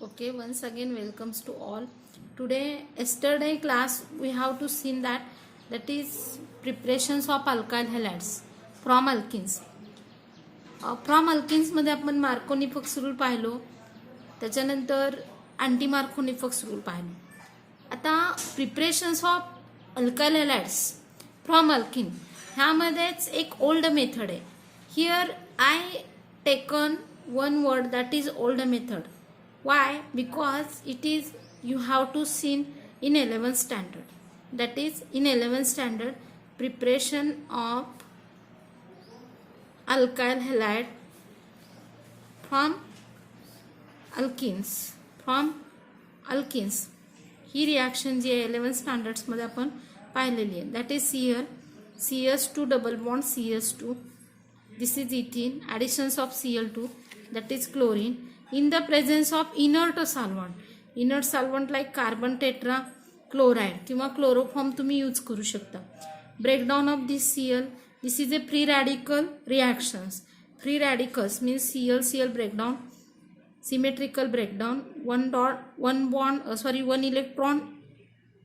Okay, once again welcomes to all. Yesterday class we have to see that is preparations of alkyl halides from alkenes. From alkenes मध्ये आपण मार्कोनिफॉक्स rule पाहिलो, त्याच्यानंतर anti मार्कोनिफॉक्स rule पाहिलो. आता preparations of alkyl halides from alkene ह्यामध्येच एक old method आहे. Here I taken one word that is old method. Why? Because it is you have to seen in 11th standard, that is in 11th standard preparation of alkyl halide from alkenes ही reaction जी आहे 11th standards मध्ये आपण पाहिलेली आहे. That is here CS2 double bond CS2, this is ethene, additions of Cl2 that is chlorine in the presence of inert solvent like carbon tetrachloride किंवा chloroform तुम्ही use करू शकता. Breakdown of this Cl, this is a free radical reactions. Free radicals means Cl breakdown, symmetrical breakdown, one electron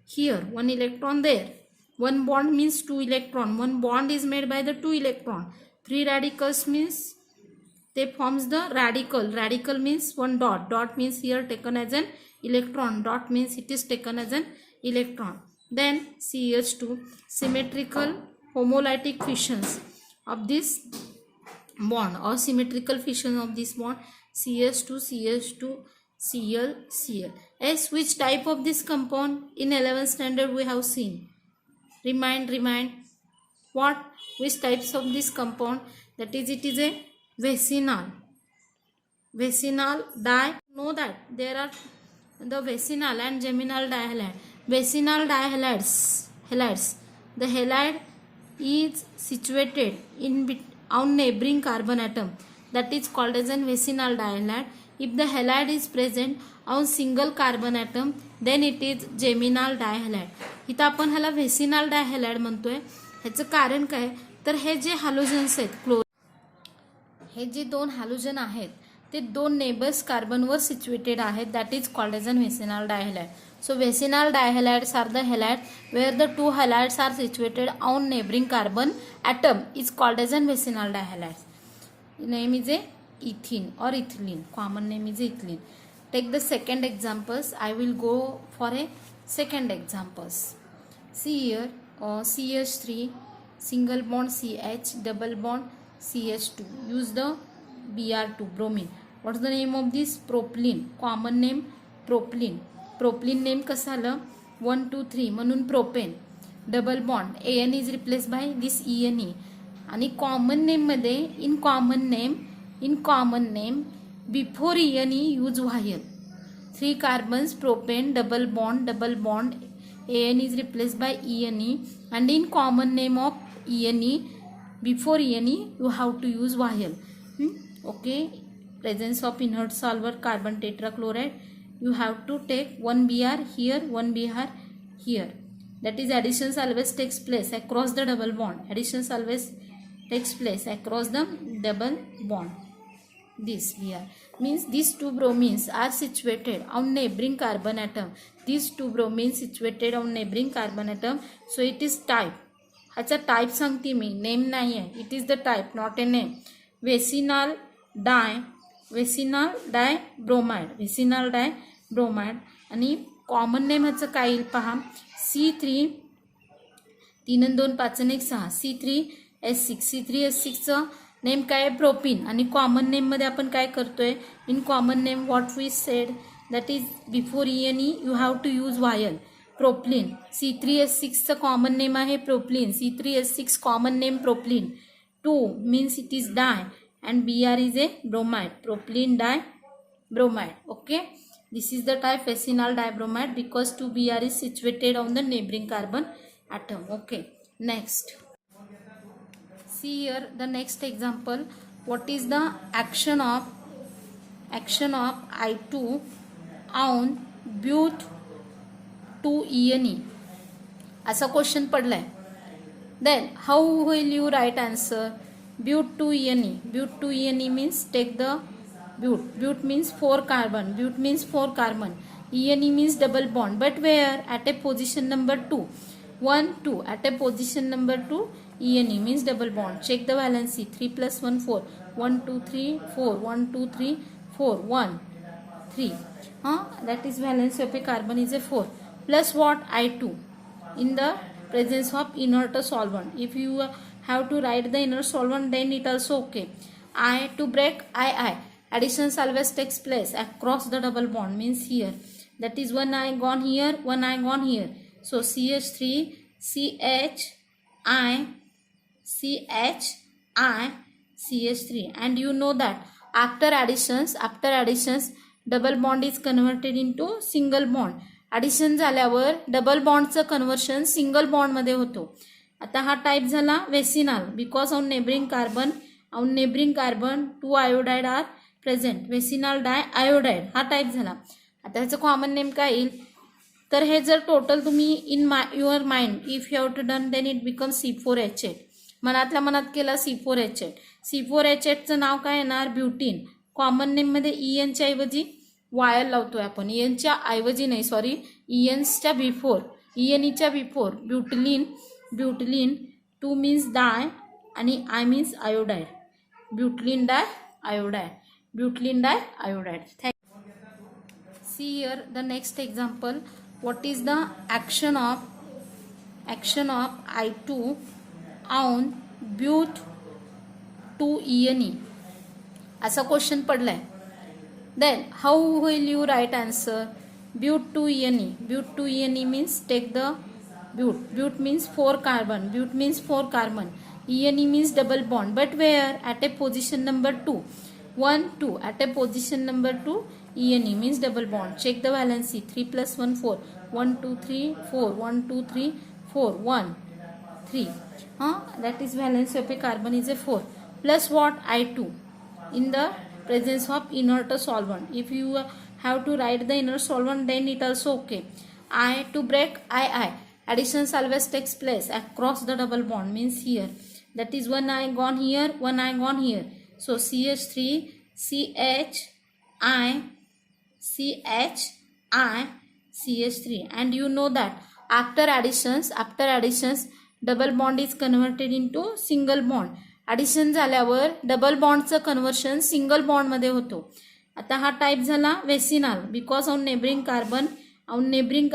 here, one electron there. One bond means two electron. One bond is made by the two electron. Free radicals means they forms the radical. Radical means one dot. Dot means here taken as an electron. Dot means it is taken as an electron. Then CH2, symmetrical homolytic fissions of this bond or symmetrical fission of this bond, CH2 Cl. Yes, which type of this compound in 11th standard we have seen? Remind what? Which types of this compound? That is, it is a vicinal dye. Know that there are the vicinal and geminal dihalide. Vicinal halides. The halide is situated on neighboring carbon atom. That is called as an vicinal dihalide. If the halide is present on single carbon atom, then it is geminal dihalide. इथं आपण ह्याला व्हेसिनल डायहॅलाइड म्हणतोय. ह्याचं कारण काय? तर हे जे हॅलोजन्स आहेत, हे जे दोन हॅलोजन आहेत ते दोन नेबर्स कार्बनवर सिच्युएटेड आहेत. That is called as an vicinal dihalide. So vicinal dihalides are the halides where the two halides are situated on neighboring carbon atom is called as an vicinal dihalides. Name is a ethene or ethylene. Common name is ethylene. Take the second examples. I will go for a second examples. See here, CH3 single bond CH double bond CH2. Use the Br2 bromine. What is the name of this? Propylene. Common name propylene. Propylene name कसं आलं? 1 2 3 म्हणून propane. Double bond AN is replace by this ENE. आणि common name मध्ये in common name before ENE use व्हायल. 3 carbons propane double bond AN is replace by ENE and in common name of ENE before ENE you have to use व्हायल. Okay, presence of inert solver carbon tetrachloride. You have to take one Br here, one Br here. That is, additions always takes place across the double bond. Additions always takes place across the double bond. This Br means these two bromines are situated on neighboring carbon atom. These two bromines situated on neighboring carbon atom. So it is type. ह्याचा type सांगते मी, name नाही आहे. It is the type, not a name. Vicinal dibromide. आणि common name ह्याचं काय येईल पहा. C3 3 आणि 2 5 आणि 1 6 C3S6 चं नेम काय आहे? प्रोपिन. आणि कॉमन नेम मध्ये आपण काय करतोय? In common name what we said, that is before ENE you have to use व्हायल. प्रोप्लिन. C3S6 चं कॉमन नेम आहे propylene. C3S6 common name propylene. 2 means it is di and Br is a bromide, propylene dibromide. Okay, this is the type vicinal dibromide because 2Br is situated on the neighboring carbon atom. Okay, next, see here the next example. What is the action of I2 on but2ene? असा question पडलाय. Then how will you write answer? But2ene means take the Bute means 4 carbon. Bute means 4 carbon. ENE means double bond. But where? At a position number 2. 1, 2. At a position number 2, ENE means double bond. Check the valency. 3 plus 1, 4. 1, 2, 3, 4. 1, 2, 3, 4. 1, 3. That is valency of a carbon is a 4. Plus what? I2. In the presence of inert solvent. If you have to write the inert solvent, then it also okay. I to break I. Additions always takes place across the double bond, means here. That is one I gone here, one I gone here. So CH3, CHI, CH3. And you know that after additions, double bond is converted into single bond. Addition झाल्यावर double बॉन्डचं conversion single बॉन्डमध्ये होतो. आता हा type झाला vicinal. Because on neighbouring carbon 2 iodide are present. Vicinal di iodide हा type झाला. आता ह्याचं कॉमन नेम काय येईल? तर हे जर टोटल तुम्ही in your mind if you have to done then it become C4H8. मनातल्या मनात केला C4H8. C4H8चं नाव काय येणार? ब्युटीन. कॉमन नेममध्ये ENच्या ऐवजी वायल लावतोय आपण. ENच्या ऐवजी नाही, सॉरी, ENच्या बिफोर, ENEच्या बिफोर ब्युटलिन. 2 मीन्स डाय आणि I means iodide. Butylene di iodide. See here the next example. What is the action of I2 on but 2ENE? असा क्वेश्चन पडलाय. Then how will you write answer? But 2ENE. But 2ENE means take the but means 4 carbon. ENE means double bond. But where? At a position number 2. 1, 2. At a position number 2, ENE means double bond. Check the valency. 3 plus 1, 4. 1, 2, 3, 4. 1, 2, 3, 4. 1, 3. That is valence of a carbon is a 4. Plus what? I2. In the presence of inert solvent. If you have to write the inert solvent, then it also okay. I to break I. Additions always takes place across the double bond, means here. That is one I gone here, one I gone here. So CH3, CHI, CH3. And you know that after additions, double bond is converted into single bond. Addition झाल्यावर double बॉन्डचं conversion single बॉन्डमध्ये होतो. आता हा type झाला vicinal. Because on neighbouring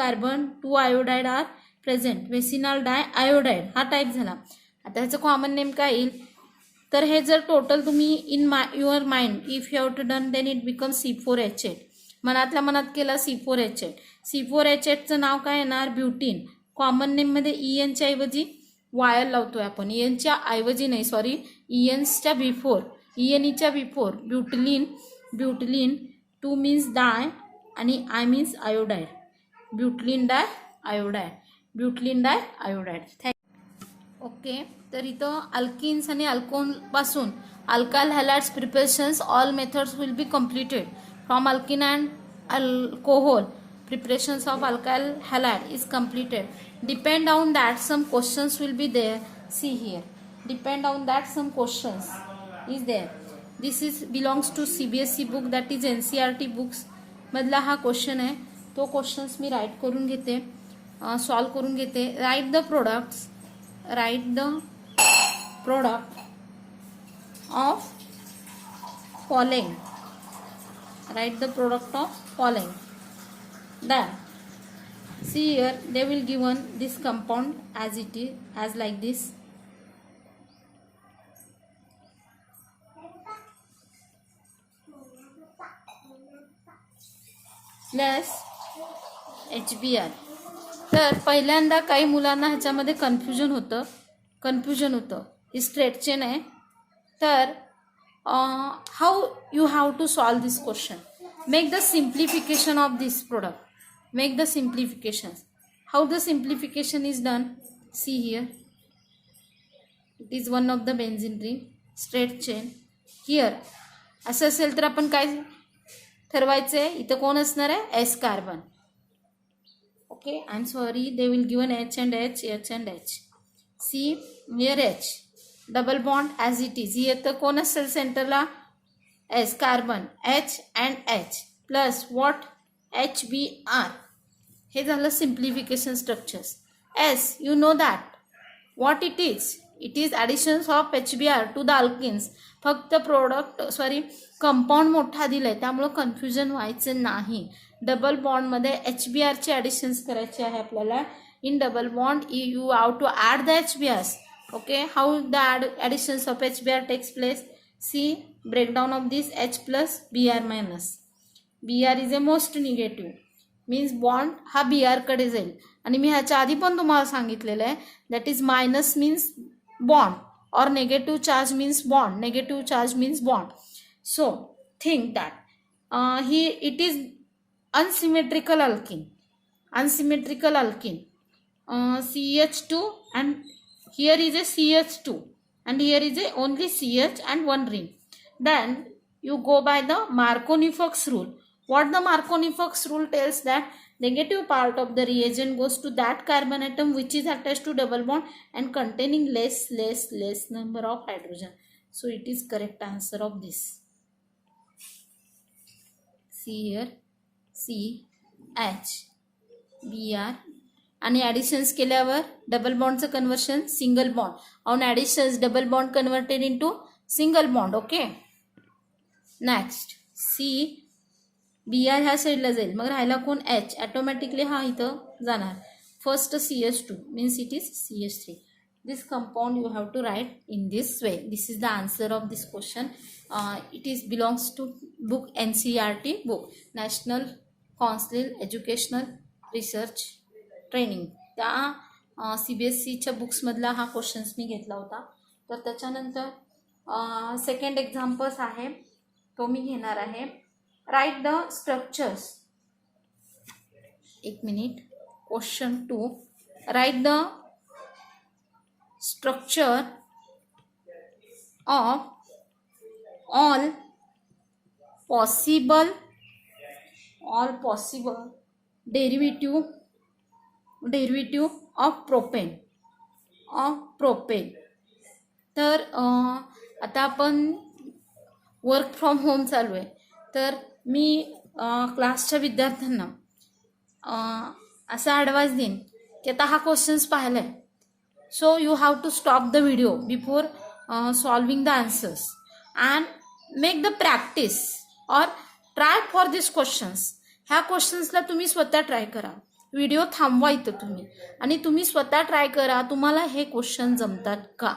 carbon 2 iodide are present. Vicinal di iodide हा type झाला. आता ह्याचं कॉमन नेम काय येईल? तर हे जर टोटल तुम्ही in your mind if you have to done then it become C4H8. मनातल्या मनात केला C4H8. C4H8चं नाव काय येणार? ब्युटीन. कॉमन नेममध्ये ENच्या ऐवजी वायल लावतोय आपण. ENच्या ऐवजी नाही, सॉरी, ENच्या बिफोर, ENEच्या बिफोर ब्युटलिन. 2 मीन्स डाय आणि I means iodide. Butylene di iodide. Okay. तर इथं अल्किन्स आणि अल्कोनपासून alkyl halides preparations all methods will be completed. From alkene and alcohol preparations of alkyl halide is completed. Depend on that some questions will be there. See here, depend on that some questions is there. This is belongs to CBSE book, that is NCERT books मधला हा question आहे. तो questions मी right करून घेते, solve करून घेते. Write the product of following. Write the product of following. Then see here they will given this compound as it is, as like this. Plus HBr. तर पहिल्यांदा काही मुलांना ह्याच्यामध्ये कन्फ्युजन होतं. ही स्ट्रेट चेन आहे. तर how you have to solve this question. Make the simplification of this product. Make the simplifications. How the simplification is done? See here. It is one of the benzene ring, straight chain. Here असं असेल तर आपण काय ठरवायचंय? इथं कोण असणार आहे? S carbon. Okay, I am sorry, they will given H and H. See here H. Double bond as it is. इथं कोण असेल सेंटरला? S carbon H and H plus what HBr. हे झालं simplification structures. S you know that what it is. It is additions of HBr to the alkenes. फक्त compound मोठा दिलाय त्यामुळे कन्फ्युजन व्हायचं नाही. डबल बॉन्डमध्ये HBr चे ॲडिशन्स करायचे आहे आपल्याला. In double bond you have to add the HBrs. Okay, how the additions of HBr takes place? See breakdown of this H plus Br minus. Br is a most negative. Means bond हा Br कडे जाईल. आणि मी ह्याच्या आधी पण तुम्हाला सांगितलेलं आहे that is minus means bond or negative charge means bond. Negative charge means bond. So think that ही it is unsymmetrical alkene. Unsymmetrical alkene. CH2 and here is a CH2 and here is a only CH and one ring. Then you go by the Marconi-Fox rule. What the Marconi-Fox rule tells that negative part of the reagent goes to that carbon atom which is attached to double bond and containing less number of hydrogen. So it is correct answer of this. See here C H Br आणि additions केल्यावर double बॉन्डचं conversion single bond. On additions double bond converted into single bond. Okay next see Br ह्या साईडला जाईल मग राहिला कोण H. Automatically हा इथं जाणार. First CH2 means it is CH3. This compound you have to write in this way. This is the answer of this question. It is belongs to book NCERT book National Council Educational Research Training. त्या CBSEच्या बुक्समधला हा questions मी घेतला होता. तर त्याच्यानंतर second examples आहे तो मी घेणार आहे. Write the structures. एक मिनिट. Question 2. Write the structure of all possible derivative of propane. तर आता आपण वर्क फ्रॉम होम चालू आहे तर मी क्लासच्या विद्यार्थ्यांना असा ॲडवाइस देईन की आता हा क्वेश्चन्स पाहिला आहे so you have to stop the video before solving the answers and make the practice or try for these questions. ह्या क्वेश्चन्सला तुम्ही स्वतः ट्राय करा. व्हिडिओ थांबवा इथं तुम्ही आणि तुम्ही स्वतः ट्राय करा तुम्हाला हे क्वेश्चन जमतात का.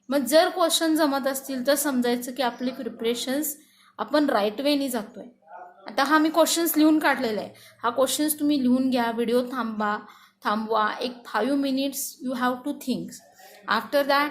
मग जर क्वेश्चन जमत असतील तर समजायचं की आपले प्रिपरेशन्स आपण राईट वेनी जातोय. आता हा मी क्वेश्चन्स लिहून काढलेला आहे. हा क्वेश्चन्स तुम्ही लिहून घ्या. व्हिडिओ थांबवा. एक 5 minutes you have to think. After that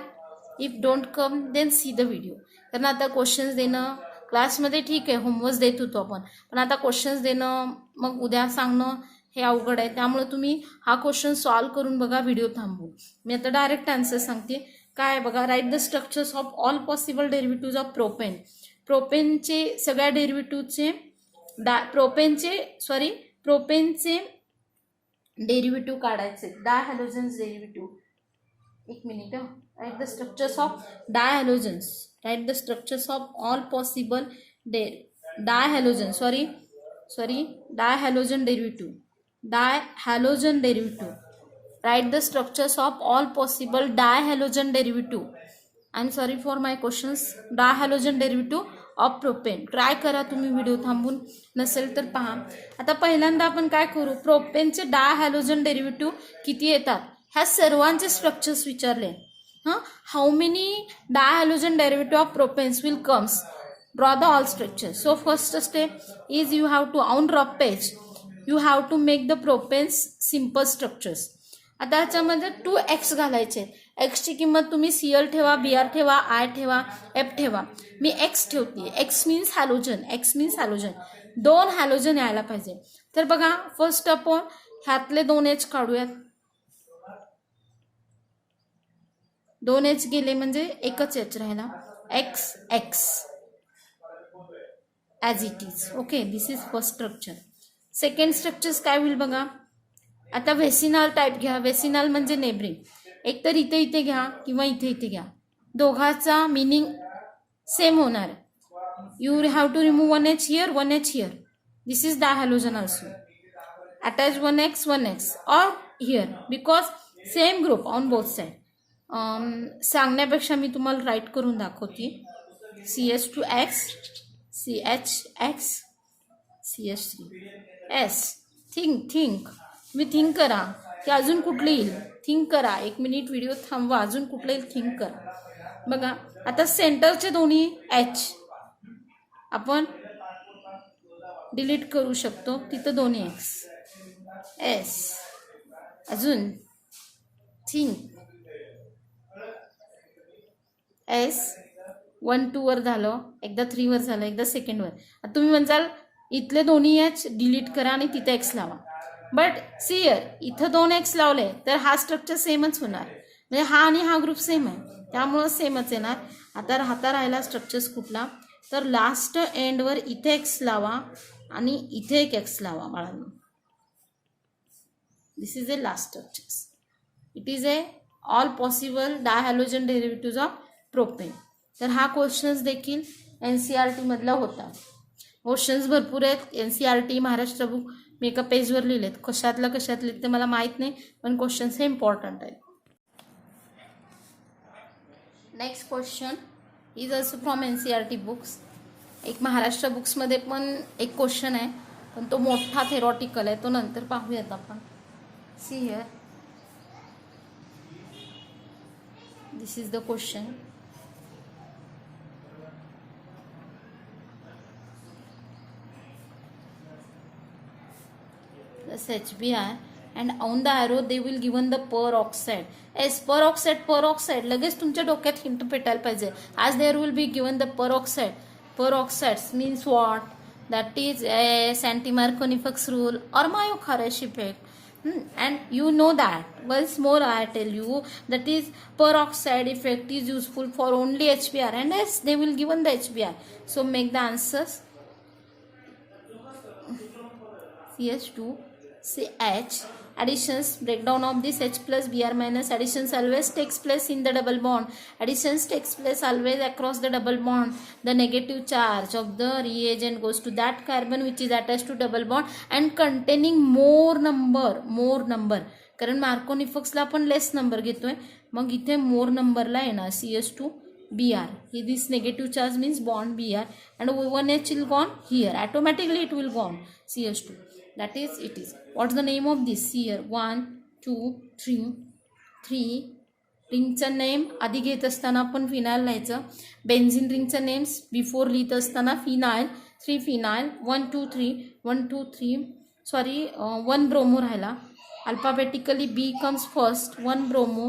if don't come then see the video. कारण आता क्वेश्चन्स देणं क्लासमध्ये ठीक आहे होमवर्क देत होतो आपण पण आता क्वेश्चन्स देणं मग उद्या सांगणं हे अवघड आहे. त्यामुळे तुम्ही हा क्वेश्चन सॉल्व्ह करून बघा व्हिडिओ थांबवून. मी आता डायरेक्ट आन्सर सांगते काय बघा. Write the structures of all possible derivatives of propane. प्रोपेनचे सगळ्या डेरिव्हेटिव्हचे प्रोपेनचे डेरिव्हेटिव्ह काढायचे. Dihalogens derivative. एक मिनिट. Write the structures of dihalogens. Write the structures of all possible dihalogen derivative. Write the structures of all possible dihalogen derivative. I'm sorry for my questions. Dihalogen derivative of propane. Try करा तुम्ही video थांबून नसेल तर पहा. आता पहिल्यांदा आपण काय करू प्रोपेनचे डायहॅलोजन डेरिव्हेटिव्ह किती येतात ह्या सर्वांचे स्ट्रक्चर्स विचारले. How many dihalogen derivative of propanes will comes? Draw the all structures. So first step is you have to on rough page you have to make the propanes simple structures. आता ह्याच्यामध्ये 2x घालायचे. x ची किंमत तुम्ही Cl ठेवा, Br ठेवा, I ठेवा, F ठेवा. मी x ठेवते. x means halogen. 2 हॅलोजन यायला पाहिजे. तर बघा फर्स्ट आपण ह्यातले 2H काढूयात. 2H गेले म्हणजे एकच H राहिला. x as it is. Okay this is first structure. Second structures काय होईल बघा. आता व्हेसिनल टाईप घ्या. व्हेसिनल म्हणजे नेबरिंग. एक तर इथे घ्या किंवा इथे घ्या. दोघांचा मिनिंग सेम होणार. You have to remove one H here, one H here. This is dihalogen also. Attach one X or here because same group on both side. सांगण्यापेक्षा मी तुम्हाला राईट करून दाखवते. CH2X, CHX, CH3S. Think me think करा की अजून कुठलं येईल. Think करा, 1 मिनिट व्हिडिओ थांबवा, अजून कुठलं येईल थिंक करा. बघा आता सेंटरचे दोन्ही H आपण डिलीट करू शकतो, तिथं दोन्ही X, S. अजून थिंक S 1 2 वर झालं, एकदा 3 वर झालं, एकदा सेकंड वर. आता तुम्ही म्हणसाल इथले दोन्ही H डिलीट करा आणि तिथे X लावा. बट सी हिअर इथं 2 X लावले तर हा स्ट्रक्चर सेमच होणार, म्हणजे हा आणि हा ग्रुप सेम आहे, त्यामुळं सेमच येणार. आता राहिला स्ट्रक्चर्स कुठला, तर लास्ट एंडवर इथे X लावा आणि इथे एक X लावा बाळांनो. This is a last structures. It is a all possible dihalogen derivatives of propane. तर हा क्वेश्चन्स देखील NCERT मधला होता. क्वेश्चन्स भरपूर आहेत. NCERT महाराष्ट्र बुक मी एका पेजवर लिहिलेत, कशातले ते मला माहीत नाही, पण क्वेश्चन्स हे इम्पॉर्टंट आहेत. Next question is also from NCERT books. एक महाराष्ट्र बुक्समध्ये पण एक क्वेश्चन आहे, पण तो मोठा थेरॉटिकल आहे, तो नंतर पाहूयात आपण. See here, this is the question. HBr and on the arrow they will given the peroxide. Yes, peroxide लगेच तुमच्या डोक्यात हिंट पेटायला पाहिजे. As there will be given the peroxide. Peroxides means what? That is anti-Marconi-Fox rule or Maillard-Kharasch effect. And you know that. Once more I tell you that is peroxide effect is useful for only HBr, and yes, they will given the HBr. So make the answers. CH2 CH additions, breakdown of this H plus Br minus additions always takes place in the double bond. Additions takes place always across the double bond. The negative charge of the reagent goes to that carbon which is attached to double bond and containing more number. कारण Marconi-Fox ला आपण लेस number घेतोय, मग इथे मोर नंबरला येणार CH2 Br. This negative charge means bond Br and one H will gone here. Automatically it will gone CH2. That is it is. What's the name of this? Here 1 2 3 रिंगचं name आधी घेत असताना आपण phenyl लिहायचं. Benzene रिंगचं names before लिहित असताना phenyl, 3 phenyl, 1 2 3 sorry 1 bromo राहिला. Alphabetically B comes first, 1 bromo,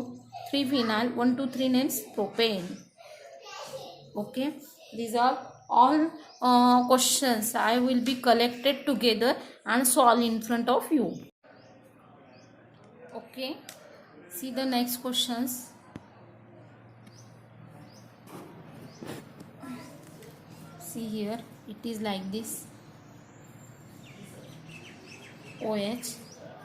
3 phenyl, 1 2 3 names propane. Okay, these are all questions I will be collected together and solve in front of you. Okay, see the next questions. See here, it is like this. OH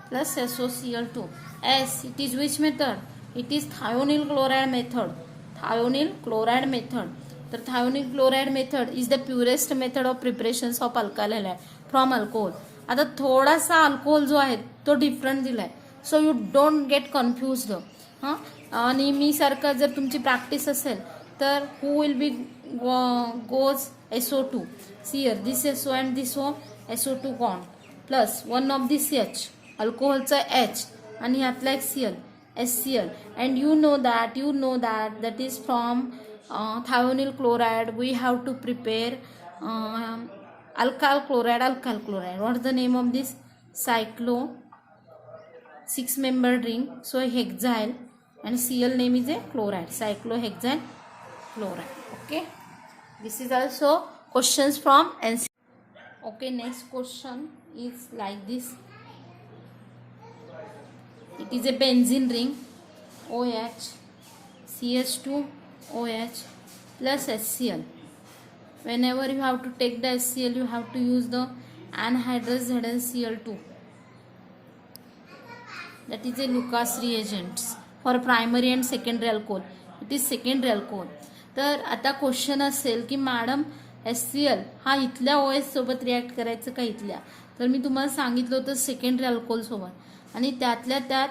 plus SOCl2. S, it is which method? It is thionyl chloride method. Thionyl chloride method. तर thionyl chloride method is the purest method of preparations of alkyl halide from alcohol. आता थोडासा alcohol जो आहे तो different दिलाय, so you don't get confused. हां, आणि मी सारखं जर तुमची प्रॅक्टिस असेल तर who will be goes SO2. See here this SO and this SO2 gone plus one of this H, अल्कोहोलचा H आणि ह्यातला एक Cl HCl. And you know that is from thionyl chloride we have to prepare alkyl chloride. What is the name of this? Cyclo, 6-membered ring, so hexyl, and Cl name is a chloride, cyclohexyl chloride. Okay, this is also questions from NCERT. Okay, next question is like this. It is a benzene ring, OH, CH2 OH plus HCl. Whenever you have to take the HCl, you have to use the anhydrous ZnCl2. That is a Lucas reagents for primary and secondary alcohol. It is secondary alcohol. तर आता question असेल की madam HCl हा इथल्या OH सोबत react करायचं का इथल्या, तर मी तुम्हाला सांगितलं होतं सेकंडरी अल्कोहोल सोबत, आणि त्यातल्या त्यात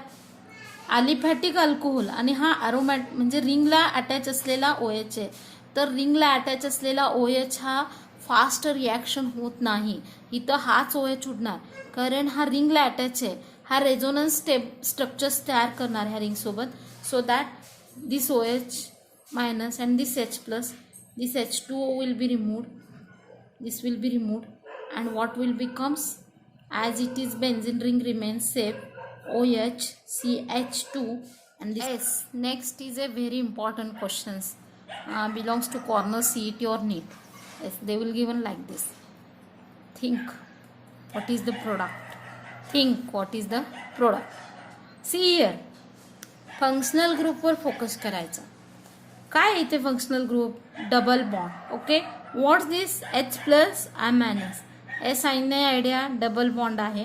ॲलिफॅटिक अल्कोहोल आणि हा अरोमॅट म्हणजे रिंगला अटॅच असलेला OH आहे. तर रिंगला अटॅच असलेला OH हा फास्ट रिॲक्शन होत नाही, इथं हाच OH उडणार, कारण हा रिंगला अटॅच आहे. हा रेझोनन्स स्ट्रक्चर्स तयार करणार ह्या रिंगसोबत, so that this OH minus and this H plus, this H2O will be removed, this will be removed, and what will becomes, as it is benzene ring remains safe, OH CH2 and this S. Next is a very important questions, belongs to corner CET or NEET. Yes, they will given like this. Think what is the product, think what is the product. See here, functional ग्रुपवर focus करायचा. काय इथे functional group, double bond. Okay, what's this H plus M minus एस नाही idea, double bond आहे.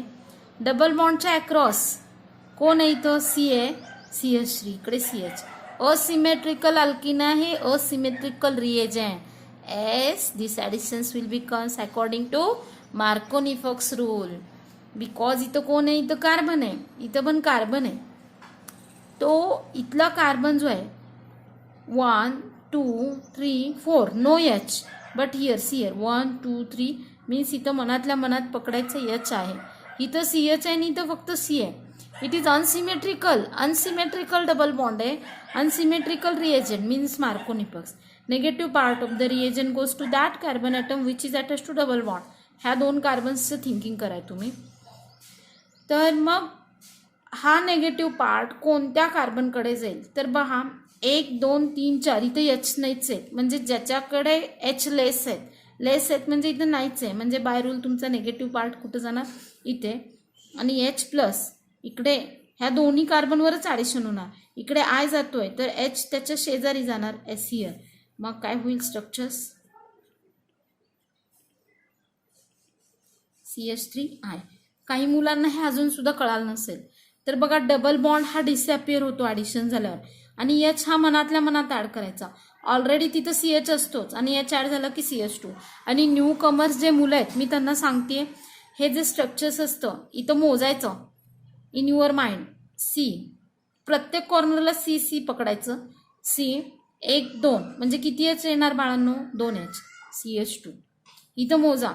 Double बॉन्डच्या across कोण आहे इथं, सी आहे, CH3, इकडे CH. असिमेट्रिकल अल्किन आहे, asymmetrical reagent. As this additions will becomes according to Markovnikov's rule. Because इथं कोण आहे, इथं कार्बन आहे, इथं पण कार्बन आहे. तो इथला कार्बन जो आहे 1 2 3 4 no H, but here see here 1 2 3 means इथं मनातल्या मनात पकडायचं H आहे, इथं CH आहे आणि इथं फक्त C आहे. It is unsymmetrical, unsymmetrical double bond आहे. Unsymmetrical reagent means Markovnikov's. Negative part of the reagent goes to that carbon atom which is attach to double bond. ह्या दोन कार्बन्सचं थिंकिंग कराय तुम्ही. तर मग हा नेगेटिव्ह पार्ट कोणत्या कार्बनकडे जाईल, तर पहा 1 2 3 4 इथे H नाहीच आहेत, म्हणजे ज्याच्याकडे H लेस आहेत म्हणजे इथं नाहीच आहे, म्हणजे बाय रूल तुमचा नेगेटिव्ह पार्ट कुठं जाणार, इथे. आणि H प्लस इकडे ह्या दोन्ही कार्बनवरच ॲडिशन होणार, इकडे I जातोय तर H त्याच्या शेजारी जाणार, S हिअर. मग काय होईल स्ट्रक्चर्स, CH3I. काही मुलांना हे अजून सुद्धा कळालं नसेल, तर बघा डबल बॉन्ड हा डिसअपिअर होतो ॲडिशन झाल्यावर, आणि H हा मनातल्या मनात ॲड करायचा. ऑलरेडी तिथं CH असतोच आणि H ॲड झालं की CH2. आणि न्यू कमर्स जे मुलं आहेत मी त्यांना सांगते, हे जे स्ट्रक्चर्स असतं इथं मोजायचं इन युअर माइंड. C प्रत्येक कॉर्नरला C पकडायचं. C 1 2 म्हणजे किती H येणार बाळांनो, 2H, CH2. इथं मोजा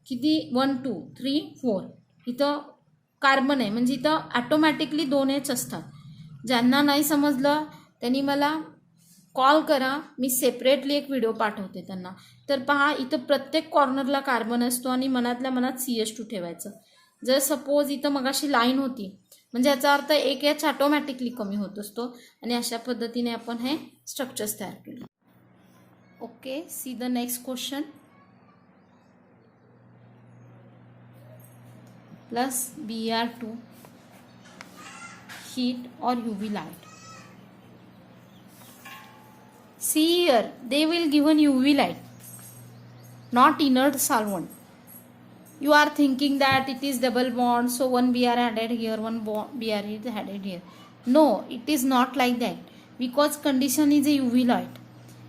किती, 1 2 3 4. इथं कार्बन आहे म्हणजे इथं ॲटोमॅटिकली 2H असतात. ज्यांना नाही समजलं त्यांनी मला कॉल करा, मी सेपरेटली एक व्हिडिओ पाठवते त्यांना. तर पहा इथं प्रत्येक कॉर्नरला कार्बन असतो आणि मनातल्या मनात CH2 ठेवायचं. जर सपोज इथं मगाशी लाईन होती म्हणजे याचा अर्थ 1H ॲटोमॅटिकली कमी होत असतो, आणि अशा पद्धतीने आपण हे स्ट्रक्चर्स तयार केले. Okay, see the next question. plus Br2 heat or UV light. See here, they will given UV light, not inert solvent. You are thinking that it is double bond, so one Br added here, one Br is added here. No, it is not like that, because condition is a UV light.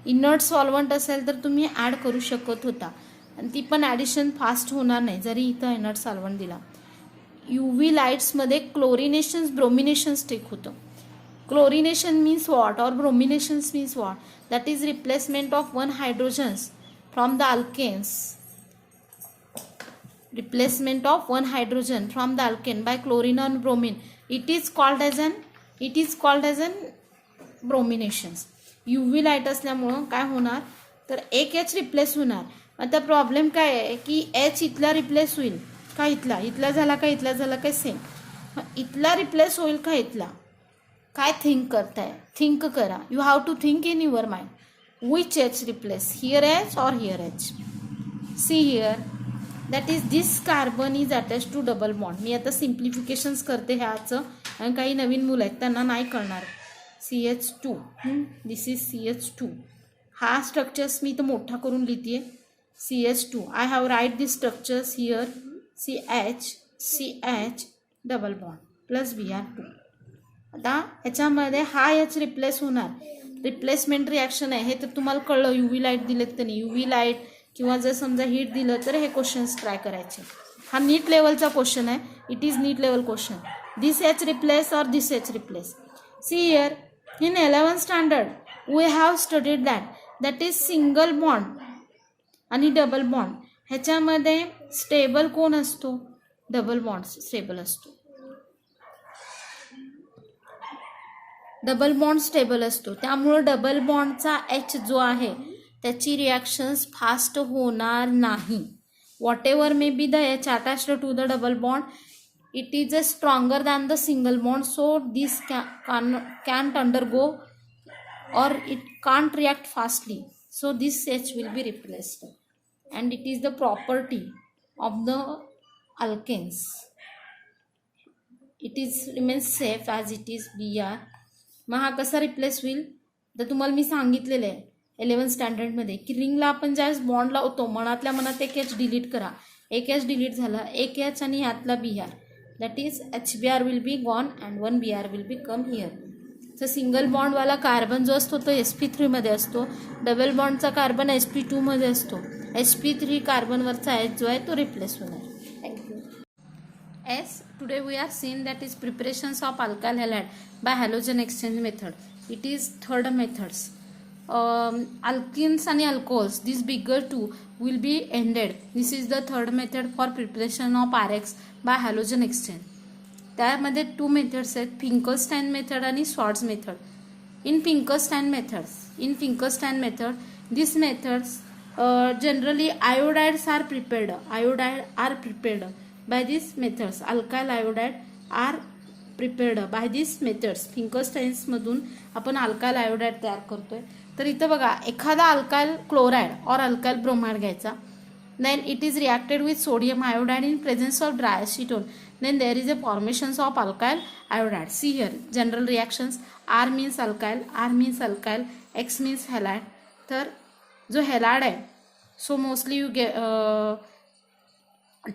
Inert solvent असेल तर तुम्ही add करू शकत होता, आणि ती पण addition fast होणार नाही जरी इथं इनर्ट सॉल्व्हंट दिला. UV लाईट्समध्ये क्लोरिनेशन्स ब्रोमिनेशन्स टेक होतं. Chlorination means what or brominations means what, that is replacement of one hydrogens from the alkanes. Replacement of one hydrogen from the alkane by chlorine and bromine. It is called as an brominations. UV light असल्यामुळं काय होणार तर एक H replace होणार. आता problem काय आहे की H इथला रिप्लेस होईल का इथला झाला का इथला झाला काय सेम. इथला रिप्लेस होईल का इथला, काय थिंक करताय, थिंक करा. You have to think in your mind which H replace, here H or here H. See here, that is this carbon is attach to double bond. मी आता सिम्प्लिफिकेशन्स करते ह्याचं, आणि काही नवीन मुलं आहेत त्यांना नाही कळणार. CH2, this is CH2. हा स्ट्रक्चर्स मी इथं मोठा करून लिहिते. CH2, I have write this structures here. CH double bond plus Br2. आता ह्याच्यामध्ये हा H रिप्लेस होणार, रिप्लेसमेंट रिॲक्शन आहे हे तर तुम्हाला कळलं. UV लाईट दिलेत त्यांनी, UV लाईट किंवा जर समजा हीट दिलं तर हे क्वेश्चन्स ट्राय करायचे. हा नीट लेवलचा क्वेश्चन आहे. It is NEET level question. This H replace or this H replace. See here in 11th standard we have studied that is single bond आणि डबल बॉन्ड. ह्याच्यामध्ये स्टेबल कोण असतो? डबल बॉन्ड स्टेबल असतो. Double bond stable असतो. त्यामुळं double बॉन्डचा H जो आहे त्याची रिॲक्शन्स फास्ट होणार नाही. Whatever may be the H attached to the double bond, it is a stronger than the single bond, so this can't undergo or it can't react fastly, so this H will be replaced, and it is the property of the alkanes. It is remains safe as it is Br. मग हा कसा replace होईल? तर तुम्हाला मी सांगितलेलं आहे 11th स्टँडर्डमध्ये की रिंगला आपण ज्यावेळेस बॉन्ड लावतो मनातल्या मनात एक एच डिलीट करा. एक एच डिलीट झाला, एक एच आणि यातला Br, that is HBr will be gone and 1 Br will be come here. तर सिंगल बॉन्डवाला कार्बन जो असतो तो sp3मध्ये असतो. डबल बॉन्डचा कार्बन sp2मध्ये असतो. sp3 कार्बनवरचा एच जो आहे तो रिप्लेस होणार. Thank you. As today we are seeing that is preparations of alkyl halide by halogen exchange method. It is third methods. Alkenes and alcohols, these bigger two will be ended. This is the third method for preparation of RX by halogen exchange. त्यामध्ये two methods आहेत, Finkelstein method आणि Swarts method. In Finkelstein method this methods generally iodides are prepared by these methods. Alkyl iodide are prepared by these methods. फिंकलस्टाइन्स मधून आपण alkyl iodide तयार करतोय. तर इथं बघा, एखादा अल्कायल क्लोराइड और अल्कायल ब्रोमाइड घ्यायचा. then it is reacted with sodium iodide in presence of diacetone, then there is a formations of alkyl iodide. See here general reactions. R means alkyl, X means halide. तर जो halide आहे, so mostly you get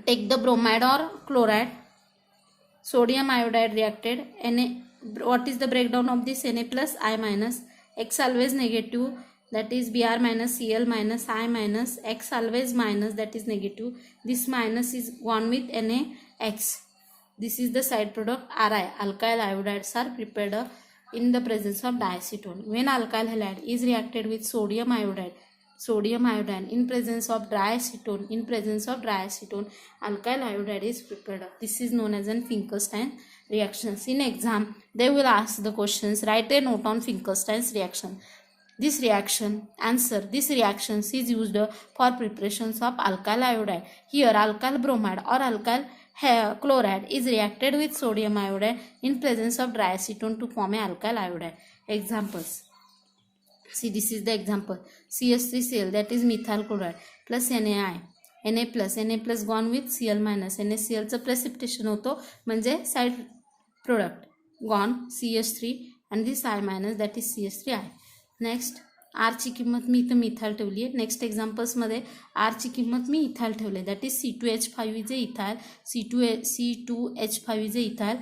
take the bromide or chloride, sodium iodide reacted, Na. What is the breakdown of this? Na plus I minus. X always negative, that is Br minus Cl minus I minus. X always minus, that is negative. This minus is gone with NaX. This is the side product Ri. Alkyl iodides are prepared in the presence of diacetone. When alkyl halide is reacted with sodium iodide in presence of diacetone, alkyl iodide is prepared. This is known as an Finkelstein reactions. In exam they will ask the questions, write a note on Finkelstein's reaction. This reaction is used for preparations of alkyl iodide. Here alkyl bromide or alkyl chloride is reacted with sodium iodide in presence of diacetone to form a alkyl iodide. Examples. See, this is the example. CH3Cl, that is methyl chloride, plus NaI. Na plus gone with Cl minus. NaCl चं precipitation होतो म्हणजे side product gone CH3 and this I minus, that is CH3I. Next R ची किंमत मी इथं methyl ठेवली आहे. Next एक्झाम्पल्समध्ये R ची किंमत मी इथाल ठेवली आहे, that is C2H5 is ethyl, C2H5 is ethyl.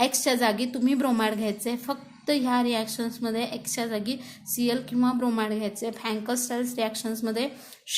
एक्सच्या जागी तुम्ही ब्रोमाइड घ्यायचे. फक्त ह्या रिॲक्शन्समध्ये एक्सच्या जागी Cl किंवा ब्रोमाइड घ्यायचे. फ्रँकलस्टाईन्स रिॲक्शन्समध्ये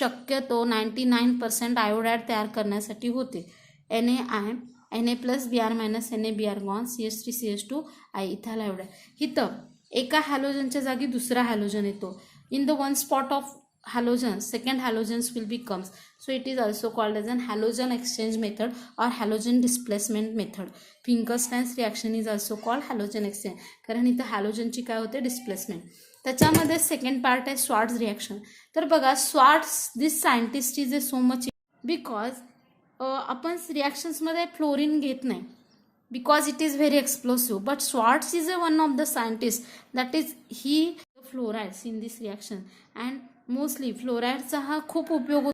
शक्यतो 99% आयोडाइड तयार करण्यासाठी होते. Na plus Br minus NaBr gone, CH3CH2 I ethyl iodide. इथं एका हॅलोजनच्या जागी दुसरा हॅलोजन येतो. In the one spot of halogen second halogens will be comes, so it is also called as an halogen exchange method or halogen displacement method. Finkelstein's reaction is also called halogen exchange, कारण इथं हॅलोजनची काय होते, displacement. त्याच्यामध्ये second part आहे Swarts reaction. तर बघा, Swarts this scientist is a so much because आपण रिॲक्शन्समध्ये फ्लोरीन घेत नाही, because it is very explosive, but Schwartz is one of the scientists, that is he fluorides in this reaction, and mostly fluorides हा खूप उपयोग